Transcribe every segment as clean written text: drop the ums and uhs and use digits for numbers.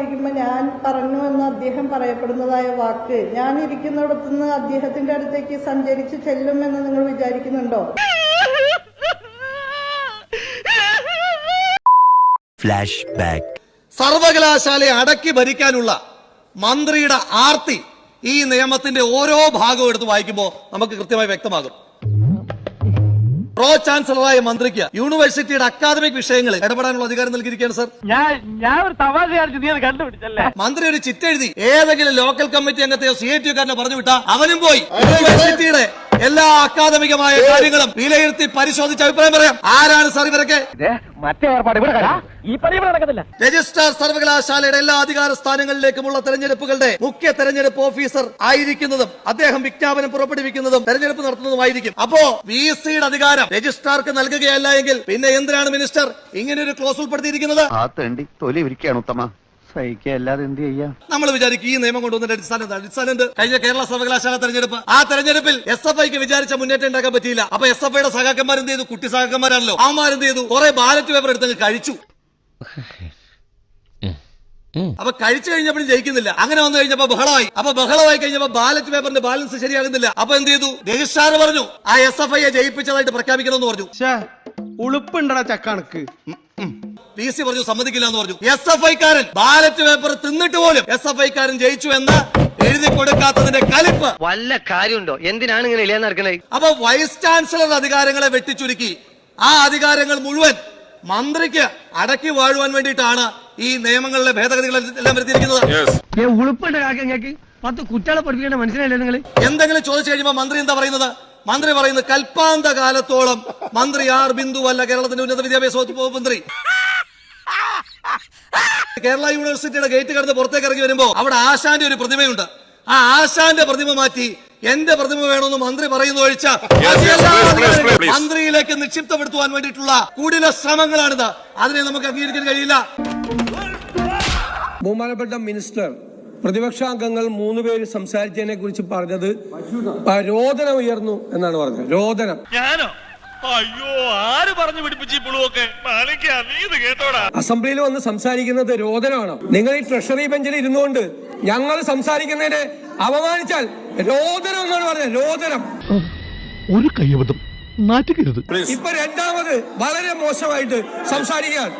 ആയിരിക്കുമ്പോൾ ഞാൻ പറഞ്ഞു എന്ന് അദ്ദേഹം പറയപ്പെടുന്നതായ വാക്ക് ഞാൻ ഇരിക്കുന്നിടത്തുനിന്ന് അദ്ദേഹത്തിന്റെ അടുത്തേക്ക് സഞ്ചരിച്ച് ചെല്ലുമെന്ന് നിങ്ങൾ വിചാരിക്കുന്നുണ്ടോ? Flash back. സർവകലാശാലയെ അടക്കി ഭരിക്കാനുള്ള മന്ത്രിയുടെ ആർത്തി ഈ നിയമത്തിന്റെ ഓരോ ഭാഗവും എടുത്ത് വായിക്കുമ്പോൾ നമുക്ക് കൃത്യമായി വ്യക്തമാകും. പ്രോ ചാൻസലറായ മന്ത്രിക്ക് യൂണിവേഴ്സിറ്റിയുടെ അക്കാദമിക് വിഷയങ്ങളിൽ ഇടപെടാനുള്ള അധികാരം നൽകിയിരിക്കുകയാണ് സർ. ഞാൻ ഒരു തമാശ കണ്ടുപിടിച്ചല്ലേ. മന്ത്രി ഒരു ചിറ്റെഴുതി ഏതെങ്കിലും ലോക്കൽ കമ്മിറ്റി അംഗത്തെയോ CIT കാരനെ പറഞ്ഞു വിട്ടാ അവനും പോയി യൂണിവേഴ്സിറ്റിയുടെ എല്ലാ അക്കാദമികമായ കാര്യങ്ങളും വിലയിരുത്തി പരിശോധിച്ച് അഭിപ്രായം പറയാം. ആരാണ് സാർ ഇവരൊക്കെ? മറ്റേ ഏർപ്പാട് ഈ പരിപാടി നടക്കത്തില്ല. രജിസ്ട്രാർ സർവകലാശാലയുടെ എല്ലാ അധികാര സ്ഥാനങ്ങളിലേക്കുമുള്ള തെരഞ്ഞെടുപ്പുകളുടെ മുഖ്യ തെരഞ്ഞെടുപ്പ് ഓഫീസർ ആയിരിക്കുന്നതും അദ്ദേഹം വിജ്ഞാപനം പുറപ്പെടുവിക്കുന്നതും തെരഞ്ഞെടുപ്പ് നടത്തുന്നതുമായിരിക്കും. അപ്പോ VCയുടെ അധികാരം രജിസ്ട്രാർക്ക് നൽകുകയല്ല എങ്കിൽ പിന്നെ എന്തിനാണ് മിനിസ്റ്റർ ഇങ്ങനെ ഒരു ക്ലോസ് ഉൾപ്പെടുത്തിയിരിക്കുന്നത്? സഹിക്കല്ലാതെ എന്ത് ചെയ്യാ? നമ്മൾ വിചാരിക്കും ഈ നിയമം കൊണ്ടുവന്ന അടിസ്ഥാനം കഴിഞ്ഞ കേരള സർവകലാശാല തെരഞ്ഞെടുപ്പ്, ആ തെരഞ്ഞെടുപ്പിൽ SFIക്ക് വിചാരിച്ച മുന്നേറ്റം ഉണ്ടാക്കാൻ പറ്റിയില്ല. അപ്പൊ SFIയുടെ സഹാക്കന്മാർ എന്ത് ചെയ്തു? കുട്ടി സഹാക്കന്മാരാണല്ലോ, അവന്മാരെന്ത് ചെയ്തു? കുറെ ബാലറ്റ് പേപ്പർ എടുത്തങ്ങ് കഴിച്ചു. അപ്പൊ കഴിച്ചു കഴിഞ്ഞപ്പോഴും ജയിക്കുന്നില്ല. അങ്ങനെ വന്നു കഴിഞ്ഞപ്പോ ബഹളമായി. അപ്പൊ ബഹളമായി കഴിഞ്ഞപ്പോ ബാലറ്റ് പേപ്പറിന്റെ ബാലൻസ് ശരിയാകുന്നില്ല. അപ്പൊ എന്ത് ചെയ്തു? രജിസ്ട്രാർ പറഞ്ഞു ആ SFIയെ ജയിപ്പിച്ചതായിട്ട് പ്രഖ്യാപിക്കണമെന്ന് പറഞ്ഞു. ഉളുപ്പുണ്ടടാ ചക്കണക്ക്. PC പറഞ്ഞു സമ്മതിക്കില്ല എന്ന് പറഞ്ഞു. SFIക്കാരൻ ബാലറ്റ് പേപ്പർ തിന്നിട്ട് പോലും SFIക്കാരൻ ജയിച്ചു എന്ന് എഴുതി കൊടുക്കാത്തതിന്റെ കലിപ്പ്. വല്ല കാര്യമുണ്ടോ? എന്തിനാണ് ഇങ്ങനെ ഇല്ലാന്ന് നടക്കുന്നത്? അപ്പൊ വൈസ് ചാൻസലർ അധികാരങ്ങളെ വെട്ടിച്ചുരുക്കി ആ അധികാരങ്ങൾ മുഴുവൻ മന്ത്രിക്ക് അടക്കി വാഴുവാൻ വേണ്ടിയിട്ടാണ് ഈ നിയമങ്ങളിലെ ഭേദഗതികളെല്ലാം വരുത്തിയിരിക്കുന്നത്. ഉളുപ്പുണ്ട് കാക്കങ്ങൾക്ക് 10 കുട്ടികളെ പഠിപ്പിക്കേണ്ട മനസ്സിലായില്ലേ നിങ്ങൾ? എന്തെങ്കിലും ചോദിച്ചു കഴിയുമ്പോൾ മന്ത്രി എന്താ പറയുന്നത്? മന്ത്രി പറയുന്നത് കൽപ്പാന്ത കാലത്തോളം മന്ത്രി ആർ ബിന്ദു അല്ല കേരളത്തിന്റെ ഉന്നത വിദ്യാഭ്യാസ വകുപ്പ് മന്ത്രി. കേരള യൂണിവേഴ്സിറ്റിയുടെ ഗേറ്റ് കടന്ന് പുറത്തേക്ക് ഇറങ്ങി വരുമ്പോ അവിടെ ആശാന്റെ ഒരു പ്രതിമയുണ്ട്. ആ ആശാന്റെ പ്രതിമ മാറ്റി എന്റെ പ്രതിമ വേണമെന്ന് മന്ത്രി പറയുന്ന ഒഴിച്ച മന്ത്രിയിലേക്ക് നിക്ഷിപ്തപ്പെടുത്തുവാൻ വേണ്ടിയിട്ടുള്ള കുടില ശ്രമങ്ങളാണിത്. അതിനെ നമുക്ക് അംഗീകരിക്കാൻ കഴിയില്ല. ബഹുമാനപ്പെട്ട മിനിസ്റ്റർ, പ്രതിപക്ഷാംഗങ്ങൾ 3 പേര് സംസാരിച്ചതിനെ കുറിച്ച് പറഞ്ഞത് രോദനം ഉയർന്നു എന്നാണ് പറഞ്ഞത്. രോദനം. ഞാനോ? അയ്യോ, ആര് പറഞ്ഞു പിടിപ്പിച്ചു? അസംബ്ലിയിൽ വന്ന് സംസാരിക്കുന്നത് രോദനമാണോ? നിങ്ങൾ ഈ ട്രഷറി ബെഞ്ചിൽ ഇരുന്നുകൊണ്ട് ഞങ്ങൾ സംസാരിക്കുന്നതിനെ അപമാനിച്ചാൽ രോദനം എന്നാണ് പറഞ്ഞത്. രോദനം. ഒരു കയ്യബദ്ധം നാറ്റുകരുത്. ഇപ്പൊ രണ്ടാമത് വളരെ മോശമായിട്ട് സംസാരിക്കുകയാണ്.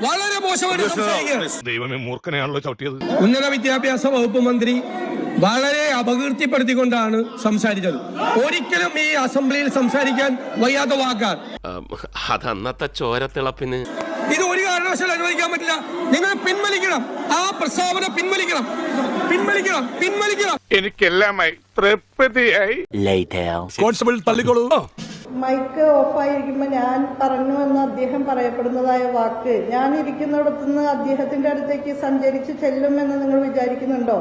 വളരെ മോശമായിട്ട് സംസാരിക്കുകയാണ്. ദൈവമേ, മൂർഖനെയാണല്ലോ ചവിട്ടിയത്. ഉന്നത വിദ്യാഭ്യാസ വകുപ്പ് മന്ത്രി വളരെ അപകീർത്തിപ്പെടുത്തിക്കൊണ്ടാണ് സംസാരിച്ചത്. ഒരിക്കലും ഈ അസംബ്ലിയിൽ സംസാരിക്കാൻ വയ്യാത്ത വാക്കാണ്. അതന്നത്തെ ചോരത്തിളപ്പിന് ഇത് ഒരു കാരണവശാലും അനുവദിക്കാൻ പറ്റില്ല. നിങ്ങൾ പിൻവലിക്കണം. ആ പ്രസ്താവന പിൻവലിക്കണം. പിൻവലിക്കണം. പിൻവലിക്കണം. എനിക്കെല്ലാമായി തൃപ്തിയായി. കോൺസ്റ്റബിൾ തള്ളിക്കോളൂ. മൈക്ക് ഓഫായിരിക്കുമ്പോൾ ഞാൻ പറഞ്ഞു എന്ന് അദ്ദേഹം പറയപ്പെടുന്നതായ വാക്ക് ഞാൻ ഇരിക്കുന്നിടത്തുനിന്ന് അദ്ദേഹത്തിന്റെ അടുത്തേക്ക് സഞ്ചരിച്ച് ചെല്ലുമെന്ന് നിങ്ങൾ വിചാരിക്കുന്നുണ്ടോ?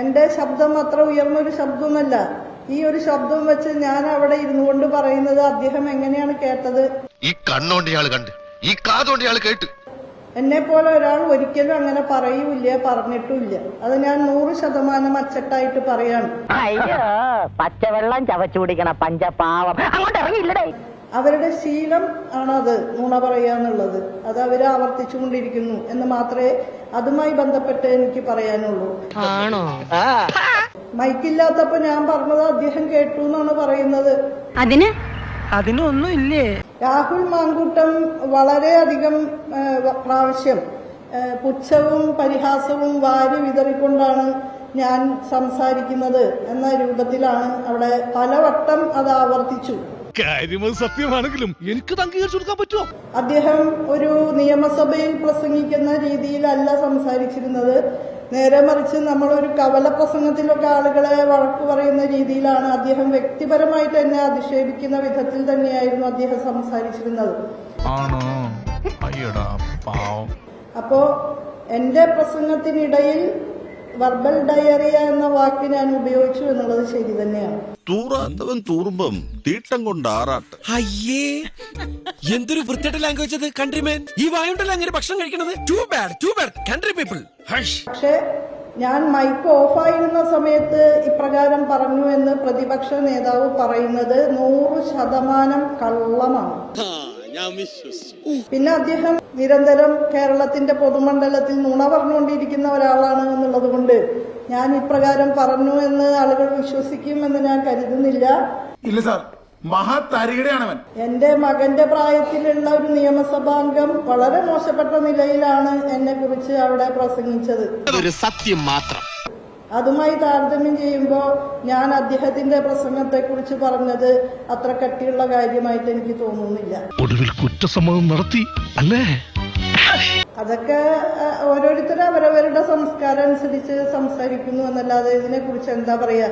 എന്റെ ശബ്ദം അത്ര ഉയർന്നൊരു ശബ്ദമല്ല. ഈ ഒരു ശബ്ദം വെച്ച് ഞാൻ അവിടെ ഇരുന്നു കൊണ്ട് പറയുന്നത് അദ്ദേഹം എങ്ങനെയാണ് കേട്ടത്? ഈ കണ്ണോണ്ട് ഇയാള് കണ്ട്, ഈ കാതോണ്ട് ഇയാള് കേട്ട്. എന്നെ പോലെ ഒരാൾ ഒരിക്കലും അങ്ങനെ പറയൂല, പറഞ്ഞിട്ടുമില്ല. അത് ഞാൻ 100% അച്ചട്ടായിട്ട് പറയാണ്. പച്ചവെള്ളം ചവച്ചു കുടിക്കണ പഞ്ചപാവം അങ്ങോട്ട് ഇറങ്ങിയില്ലടേ. അവരുടെ ശീലം ആണത് നുണ പറയാന്നുള്ളത്. അത് അവര് ആവർത്തിച്ചുകൊണ്ടിരിക്കുന്നു എന്ന് മാത്രമേ അതുമായി ബന്ധപ്പെട്ട് എനിക്ക് പറയാനുള്ളൂ. ആണോ? മൈക്കില്ലാത്തപ്പോ ഞാൻ പറഞ്ഞത് അദ്ദേഹം കേട്ടു എന്നാണ് പറയുന്നത്. അതിനൊന്നും ഇല്ലേ? രാഹുൽ മാങ്കൂട്ടം വളരെയധികം പ്രാവശ്യം പുച്ഛവും പരിഹാസവും വാരി വിതറിക്കൊണ്ടാണ് ഞാൻ സംസാരിക്കുന്നത് എന്ന രൂപത്തിലാണ് അവിടെ പലവട്ടം അത് ആവർത്തിച്ചു. കാര്യമത് സത്യമാണെങ്കിലും എനിക്ക് അംഗീകരിച്ചു കൊടുക്കാൻ പറ്റുമോ? അദ്ദേഹം ഒരു നിയമസഭയിൽ പ്രസംഗിക്കുന്ന രീതിയിലല്ല സംസാരിച്ചിരുന്നത്. നേരെ മറിച്ച് നമ്മളൊരു കവല പ്രസംഗത്തിലൊക്കെ ആളുകളെ വഴക്കു പറയുന്ന രീതിയിലാണ്. അദ്ദേഹം വ്യക്തിപരമായിട്ട് എന്നെ അധിക്ഷേപിക്കുന്ന വിധത്തിൽ തന്നെയായിരുന്നു അദ്ദേഹം സംസാരിച്ചിരുന്നത്. അപ്പോ എന്റെ പ്രസംഗത്തിനിടയിൽ വെർബൽ ഡയറിയ എന്ന വാക്ക് ഞാൻ ഉപയോഗിച്ചു എന്നുള്ളത് ശരി തന്നെയാണ്. തൂറാത്തവൻ തൂറുമ്പം തീട്ടം കൊണ്ട് ആറാട്ട്. അയ്യേ, എന്തൊരു വൃത്തിയുടെ ലാംഗ്വേജ് അത്. കൺട്രിമാൻ, ഈ വായുണ്ടല്ലോ അങ്ങനെ ഭക്ഷണം കഴിക്കണത്. Too bad country people. പക്ഷെ ഞാൻ മൈക്ക് ഓഫായിരുന്ന സമയത്ത് ഇപ്രകാരം പറഞ്ഞു എന്ന് പ്രതിപക്ഷ നേതാവ് പറയുന്നത് 100% കള്ളമാണ്. പിന്നെ അദ്ദേഹം നിരന്തരം കേരളത്തിന്റെ പൊതുമണ്ഡലത്തിൽ നുണ പറഞ്ഞുകൊണ്ടിരിക്കുന്ന ഒരാളാണ് എന്നുള്ളത് കൊണ്ട് ഞാൻ ഇപ്രകാരം പറഞ്ഞു എന്ന് ആളുകൾ വിശ്വസിക്കുമെന്ന് ഞാൻ കരുതുന്നില്ല. ഇല്ല സാർ, മഹാതാരികടയാണവൻ. എന്റെ മകന്റെ പ്രായത്തിലുള്ള ഒരു നിയമസഭാംഗം വളരെ മോശപ്പെട്ട നിലയിലാണ് എന്നെ കുറിച്ച് അവിടെ പ്രസംഗിച്ചത്. അതൊരു സത്യം മാത്രം. അതുമായി താരതമ്യം ചെയ്യുമ്പോൾ ഞാൻ അദ്ദേഹത്തിന്റെ പ്രസംഗത്തെക്കുറിച്ച് പറഞ്ഞത് അത്ര കട്ടിയുള്ള കാര്യമായിട്ട് എനിക്ക് തോന്നുന്നില്ല. ഒടുവിൽ കുറ്റസമ്മതം നടത്തി അല്ലേ? അതൊക്കെ ഓരോരുത്തരും അവരവരുടെ സംസ്കാരം അനുസരിച്ച് സംസാരിക്കുന്നു എന്നല്ലാതെ ഇതിനെ കുറിച്ച് എന്താ പറയാ.